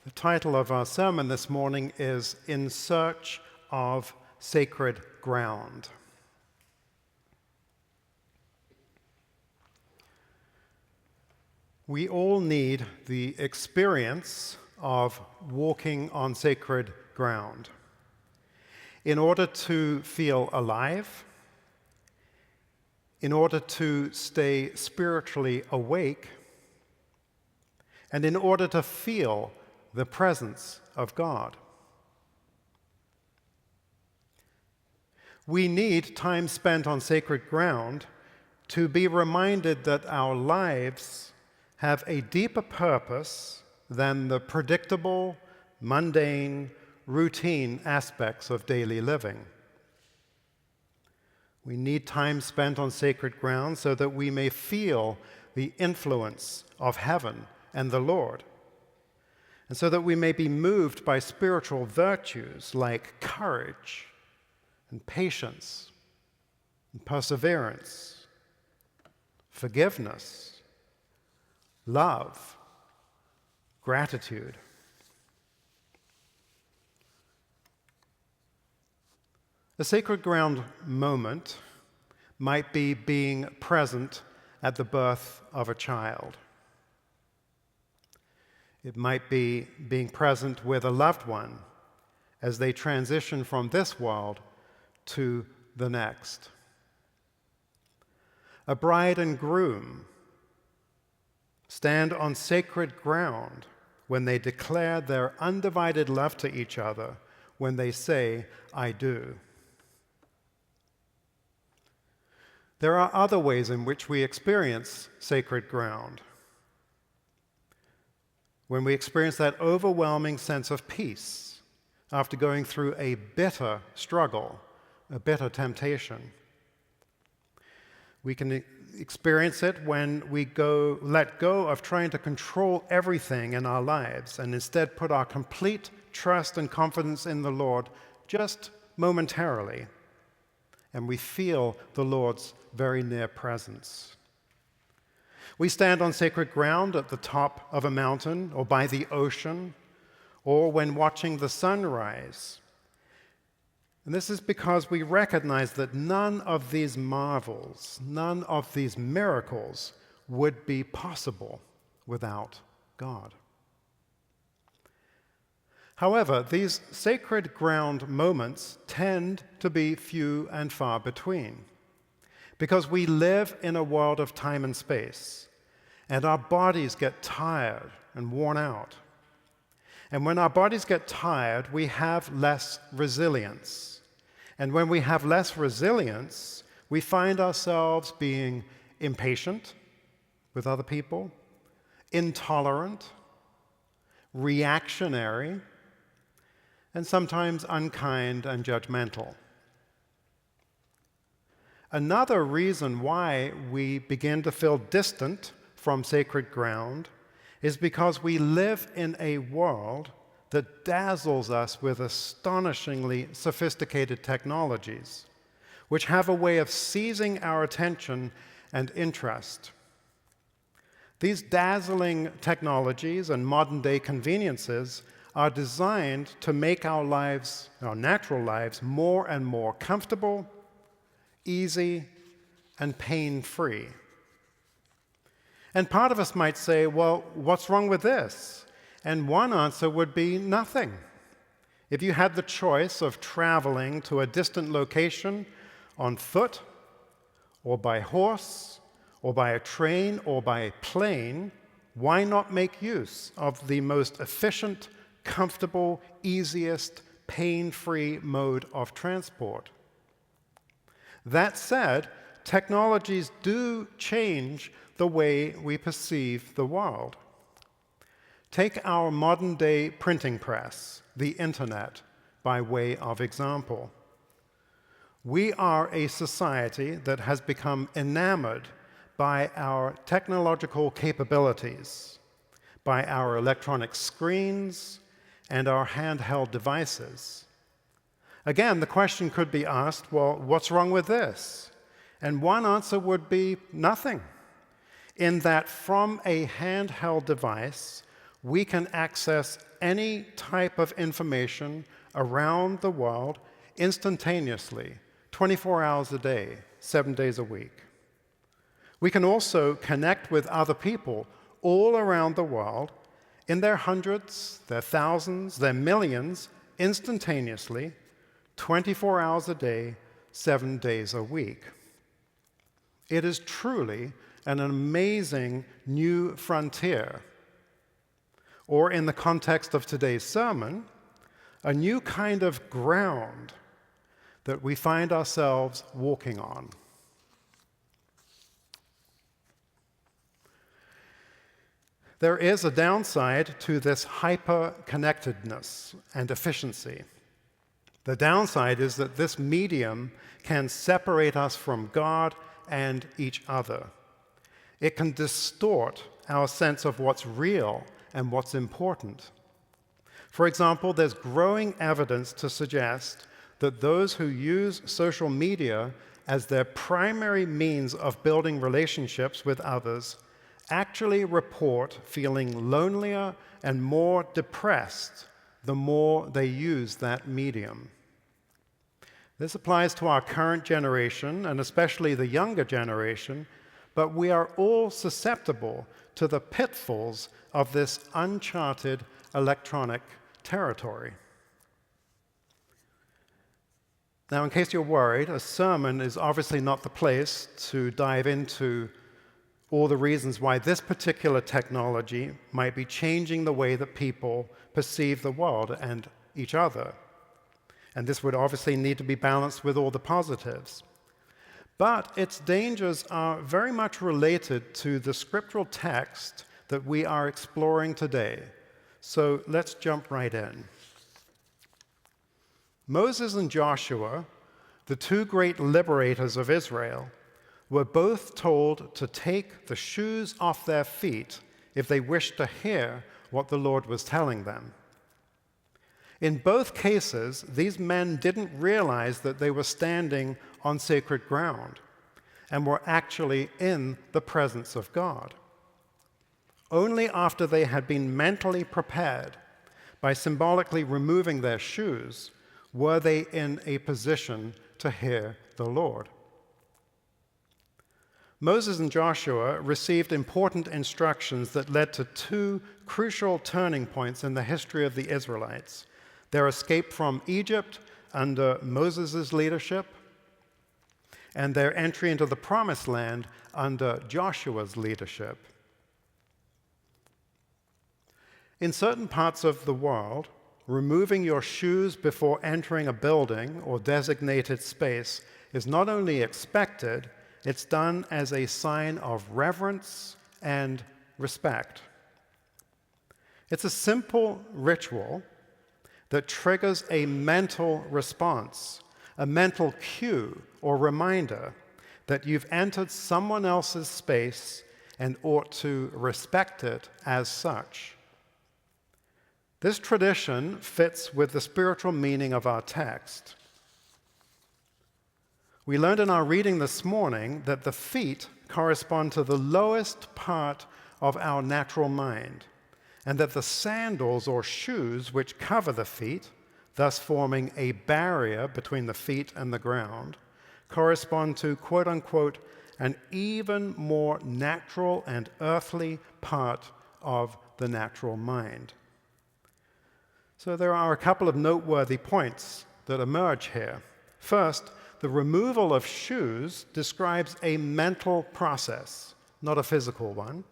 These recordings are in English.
The title of our sermon this morning is In Search of Sacred Ground. We all need the experience of walking on sacred ground in order to feel alive, in order to stay spiritually awake, and in order to feel the presence of God. We need time spent on sacred ground to be reminded that our lives have a deeper purpose than the predictable, mundane, routine aspects of daily living. We need time spent on sacred ground so that we may feel the influence of heaven and the Lord, and so that we may be moved by spiritual virtues like courage and patience and perseverance, forgiveness, love, gratitude. A sacred ground moment might be being present at the birth of a child. It might be being present with a loved one as they transition from this world to the next. A bride and groom stand on sacred ground when they declare their undivided love to each other, when they say, "I do." There are other ways in which we experience sacred ground. When we experience that overwhelming sense of peace after going through a bitter struggle, a bitter temptation. We can experience it when we let go of trying to control everything in our lives and instead put our complete trust and confidence in the Lord just momentarily, and we feel the Lord's very near presence. We stand on sacred ground at the top of a mountain or by the ocean or when watching the sunrise. And this is because we recognize that none of these marvels, none of these miracles would be possible without God. However, these sacred ground moments tend to be few and far between, because we live in a world of time and space, and our bodies get tired and worn out. And when our bodies get tired, we have less resilience. And when we have less resilience, we find ourselves being impatient with other people, intolerant, reactionary, and sometimes unkind and judgmental. Another reason why we begin to feel distant from sacred ground is because we live in a world that dazzles us with astonishingly sophisticated technologies, which have a way of seizing our attention and interest. These dazzling technologies and modern-day conveniences are designed to make our lives, our natural lives, more and more comfortable, easy, and pain-free. And part of us might say, well, what's wrong with this? And one answer would be nothing. If you had the choice of traveling to a distant location on foot, or by horse, or by a train, or by plane, why not make use of the most efficient, comfortable, easiest, pain-free mode of transport? That said, technologies do change the way we perceive the world. Take our modern-day printing press, the internet, by way of example. We are a society that has become enamored by our technological capabilities, by our electronic screens, and our handheld devices. Again, the question could be asked, well, what's wrong with this? And one answer would be nothing, in that from a handheld device, we can access any type of information around the world instantaneously, 24 hours a day, 7 days a week. We can also connect with other people all around the world in their hundreds, their thousands, their millions, instantaneously, 24 hours a day, 7 days a week. It is truly an amazing new frontier, or in the context of today's sermon, a new kind of ground that we find ourselves walking on. There is a downside to this hyper-connectedness and efficiency. The downside is that this medium can separate us from God and each other. It can distort our sense of what's real and what's important. For example, there's growing evidence to suggest that those who use social media as their primary means of building relationships with others actually report feeling lonelier and more depressed the more they use that medium. This applies to our current generation, and especially the younger generation, but we are all susceptible to the pitfalls of this uncharted electronic territory. Now, in case you're worried, a sermon is obviously not the place to dive into all the reasons why this particular technology might be changing the way that people perceive the world and each other. And this would obviously need to be balanced with all the positives. But its dangers are very much related to the scriptural text that we are exploring today. So let's jump right in. Moses and Joshua, the two great liberators of Israel, were both told to take the shoes off their feet if they wished to hear what the Lord was telling them. In both cases, these men didn't realize that they were standing on sacred ground and were actually in the presence of God. Only after they had been mentally prepared by symbolically removing their shoes were they in a position to hear the Lord. Moses and Joshua received important instructions that led to two crucial turning points in the history of the Israelites: their escape from Egypt under Moses' leadership, and their entry into the Promised Land under Joshua's leadership. In certain parts of the world, removing your shoes before entering a building or designated space is not only expected, it's done as a sign of reverence and respect. It's a simple ritual that triggers a mental response, a mental cue or reminder that you've entered someone else's space and ought to respect it as such. This tradition fits with the spiritual meaning of our text. We learned in our reading this morning that the feet correspond to the lowest part of our natural mind, and that the sandals or shoes which cover the feet, thus forming a barrier between the feet and the ground, correspond to, quote unquote, an even more natural and earthly part of the natural mind. So there are a couple of noteworthy points that emerge here. First, the removal of shoes describes a mental process, not a physical one.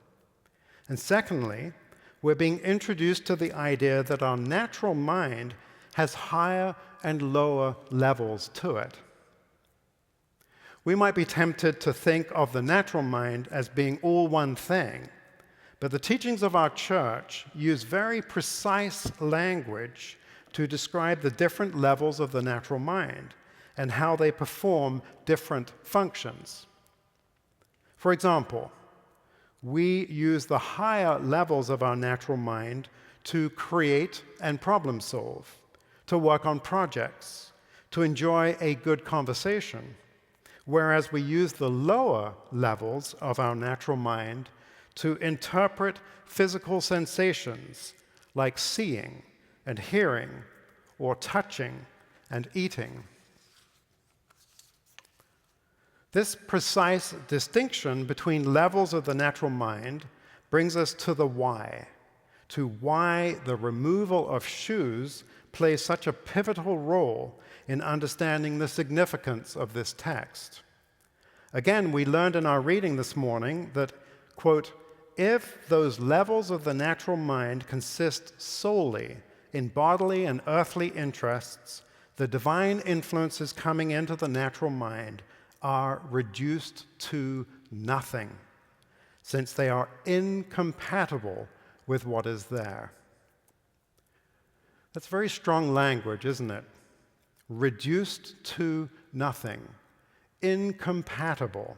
And secondly, we're being introduced to the idea that our natural mind has higher and lower levels to it. We might be tempted to think of the natural mind as being all one thing, but the teachings of our church use very precise language to describe the different levels of the natural mind and how they perform different functions. For example, we use the higher levels of our natural mind to create and problem solve, to work on projects, to enjoy a good conversation, whereas we use the lower levels of our natural mind to interpret physical sensations like seeing and hearing, or touching and eating. This precise distinction between levels of the natural mind brings us to the why, to why the removal of shoes plays such a pivotal role in understanding the significance of this text. Again, we learned in our reading this morning that, quote, if those levels of the natural mind consist solely in bodily and earthly interests, the divine influences coming into the natural mind are reduced to nothing, since they are incompatible with what is there. That's very strong language, isn't it? Reduced to nothing, incompatible.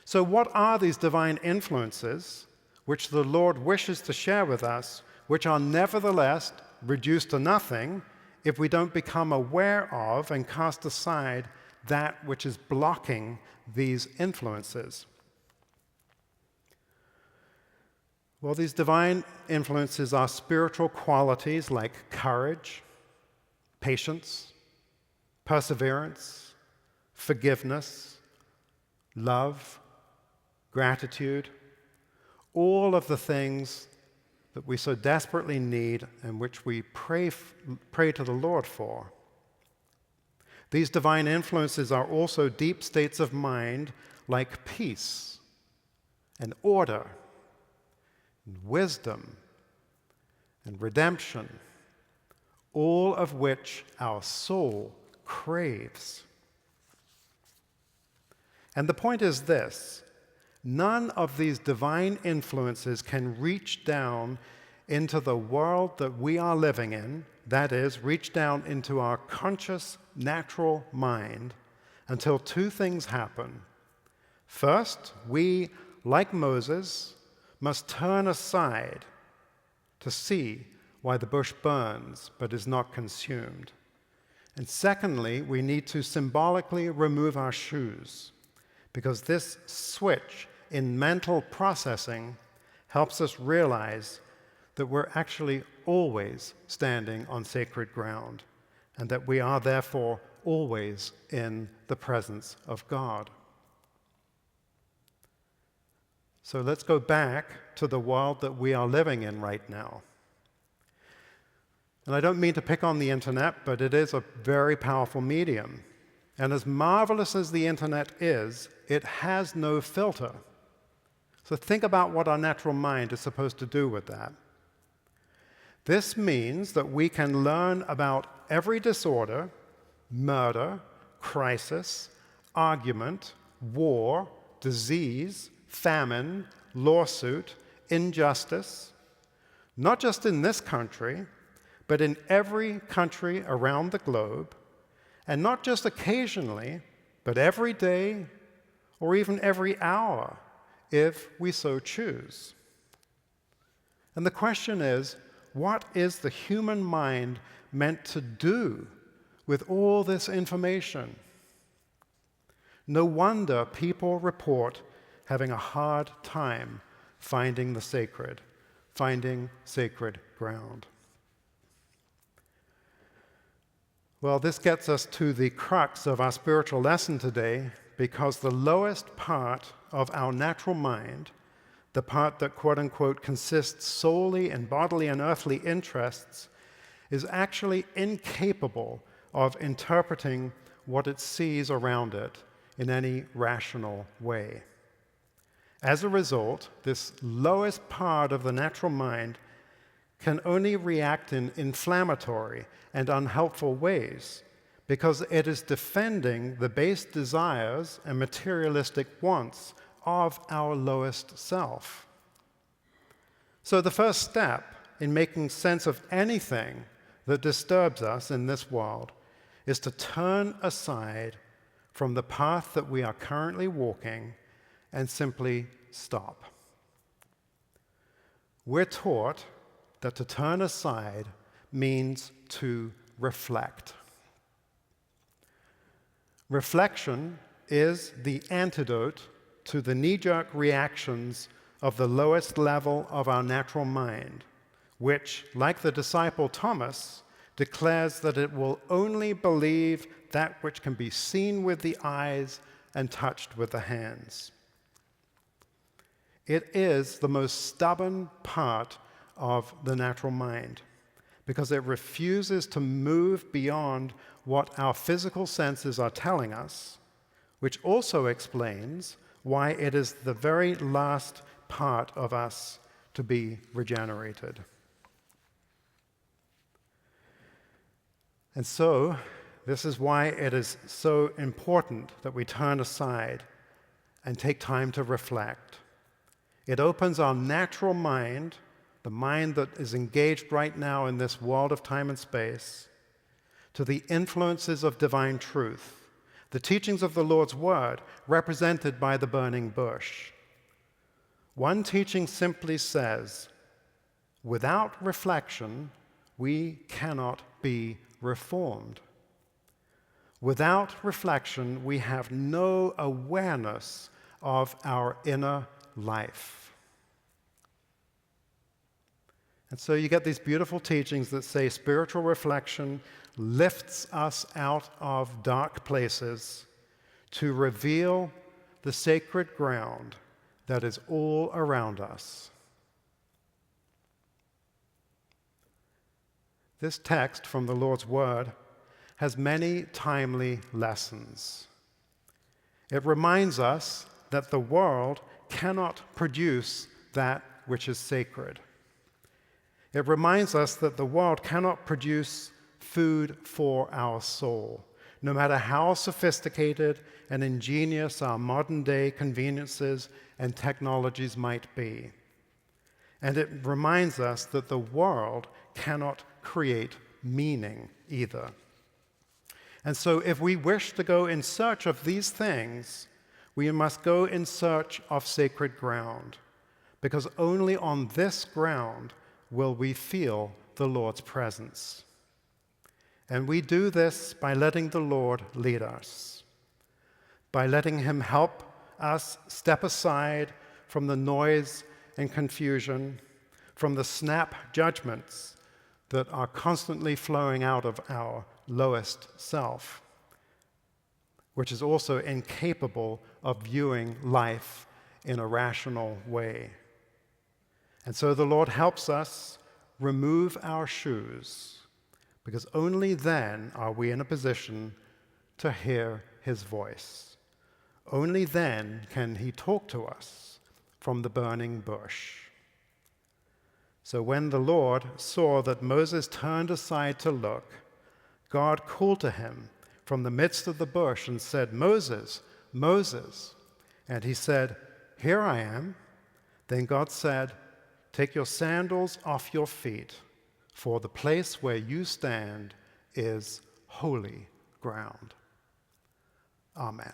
So what are these divine influences which the Lord wishes to share with us, which are nevertheless reduced to nothing if we don't become aware of and cast aside that which is blocking these influences? Well, these divine influences are spiritual qualities like courage, patience, perseverance, forgiveness, love, gratitude, all of the things that we so desperately need and which we pray to the Lord for. These divine influences are also deep states of mind like peace and order and wisdom and redemption, all of which our soul craves. And the point is this: none of these divine influences can reach down into the world that we are living in, that is, reach down into our conscious, natural mind, until two things happen. First, we, like Moses, must turn aside to see why the bush burns but is not consumed. And secondly, we need to symbolically remove our shoes, because this switch in mental processing helps us realize that we're actually always standing on sacred ground, and that we are therefore always in the presence of God. So let's go back to the world that we are living in right now. And I don't mean to pick on the internet, but it is a very powerful medium. And as marvelous as the internet is, it has no filter. So think about what our natural mind is supposed to do with that. This means that we can learn about every disorder, murder, crisis, argument, war, disease, famine, lawsuit, injustice, not just in this country, but in every country around the globe, and not just occasionally, but every day or even every hour, if we so choose. And the question is, what is the human mind meant to do with all this information? No wonder people report having a hard time finding the sacred, finding sacred ground. Well, this gets us to the crux of our spiritual lesson today, because the lowest part of our natural mind, the part that, quote-unquote, consists solely in bodily and earthly interests, is actually incapable of interpreting what it sees around it in any rational way. As a result, this lowest part of the natural mind can only react in inflammatory and unhelpful ways, because it is defending the base desires and materialistic wants of our lowest self. So the first step in making sense of anything that disturbs us in this world is to turn aside from the path that we are currently walking and simply stop. We're taught that to turn aside means to reflect. Reflection is the antidote to the knee-jerk reactions of the lowest level of our natural mind, which, like the disciple Thomas, declares that it will only believe that which can be seen with the eyes and touched with the hands. It is the most stubborn part of the natural mind because it refuses to move beyond what our physical senses are telling us, which also explains why it is the very last part of us to be regenerated. And so, this is why it is so important that we turn aside and take time to reflect. It opens our natural mind, the mind that is engaged right now in this world of time and space, to the influences of divine truth, the teachings of the Lord's Word represented by the burning bush. One teaching simply says, without reflection, we cannot be reformed. Without reflection, we have no awareness of our inner life. And so you get these beautiful teachings that say spiritual reflection lifts us out of dark places to reveal the sacred ground that is all around us. This text from the Lord's Word has many timely lessons. It reminds us that the world cannot produce that which is sacred. It reminds us that the world cannot produce food for our soul, no matter how sophisticated and ingenious our modern-day conveniences and technologies might be. And it reminds us that the world cannot create meaning either. And so if we wish to go in search of these things, we must go in search of sacred ground, because only on this ground will we feel the Lord's presence. And we do this by letting the Lord lead us, by letting Him help us step aside from the noise and confusion, from the snap judgments that are constantly flowing out of our lowest self, which is also incapable of viewing life in a rational way. And so the Lord helps us remove our shoes, because only then are we in a position to hear His voice. Only then can He talk to us from the burning bush. So when the Lord saw that Moses turned aside to look, God called to him from the midst of the bush and said, "Moses, Moses." And he said, "Here I am." Then God said, "Take your sandals off your feet, for the place where you stand is holy ground." Amen.